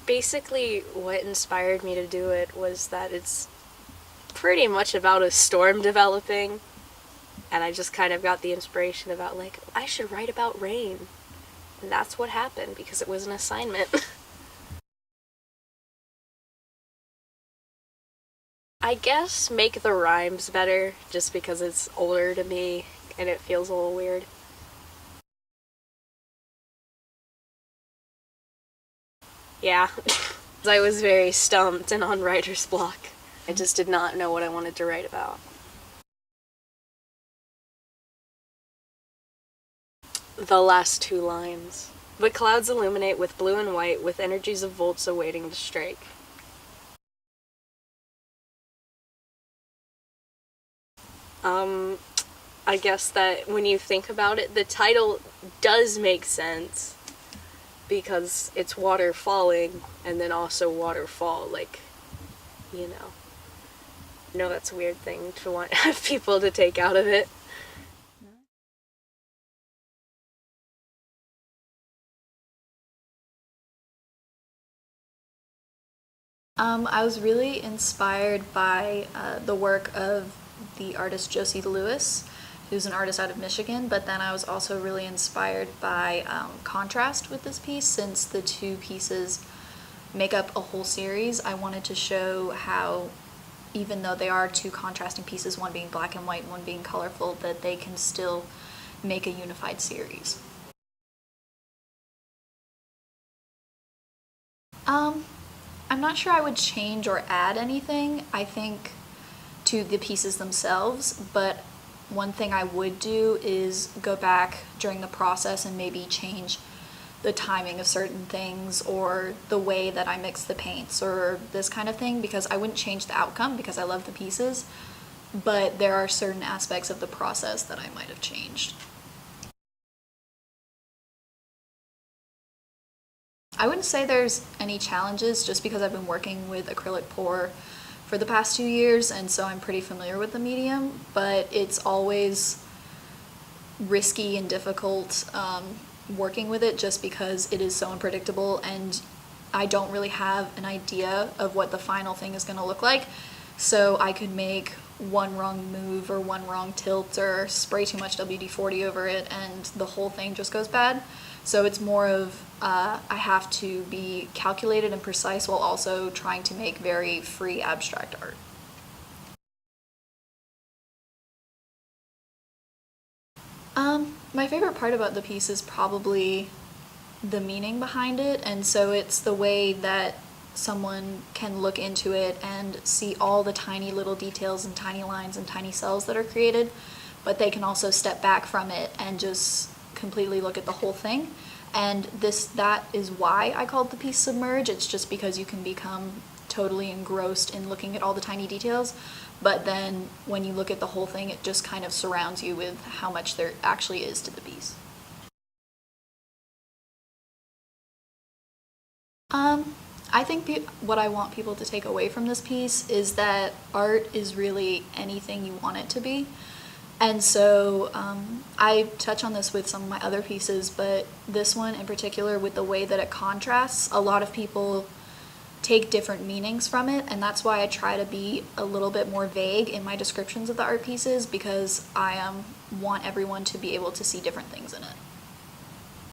Basically what inspired me to do it was that it's pretty much about a storm developing, and I just kind of got the inspiration about, like, I should write about rain. And that's what happened because it was an assignment. I guess make the rhymes better just because it's older to me and it feels a little weird. Yeah. I was very stumped and on writer's block. I just did not know what I wanted to write about. The last two lines. The clouds illuminate with blue and white, with energies of volts awaiting to strike. I guess that when you think about it, the title does make sense because it's water falling and then also waterfall, like, you know. I know that's a weird thing to want people to take out of it. I was really inspired by the work of the artist Josie Lewis, who's an artist out of Michigan, but then I was also really inspired by contrast with this piece. Since the two pieces make up a whole series, I wanted to show how, even though they are two contrasting pieces, one being black and white and one being colorful, that they can still make a unified series. I'm not sure I would change or add anything, I think, to the pieces themselves, but one thing I would do is go back during the process and maybe change the timing of certain things or the way that I mix the paints or this kind of thing, because I wouldn't change the outcome because I love the pieces, but there are certain aspects of the process that I might have changed. I wouldn't say there's any challenges just because I've been working with acrylic pour for the past 2 years, and so I'm pretty familiar with the medium, but it's always risky and difficult working with it just because it is so unpredictable and I don't really have an idea of what the final thing is going to look like. So I could make one wrong move or one wrong tilt or spray too much WD-40 over it and the whole thing just goes bad. So it's more of I have to be calculated and precise while also trying to make very free abstract art. My favorite part about the piece is probably the meaning behind it, and so it's the way that someone can look into it and see all the tiny little details and tiny lines and tiny cells that are created, but they can also step back from it and just completely look at the whole thing. And that is why I called the piece Submerge. It's just because you can become totally engrossed in looking at all the tiny details, but then when you look at the whole thing, it just kind of surrounds you with how much there actually is to the piece. I think what I want people to take away from this piece is that art is really anything you want it to be. And so I touch on this with some of my other pieces, but this one in particular, with the way that it contrasts, a lot of people take different meanings from it, and that's why I try to be a little bit more vague in my descriptions of the art pieces, because I want everyone to be able to see different things in it.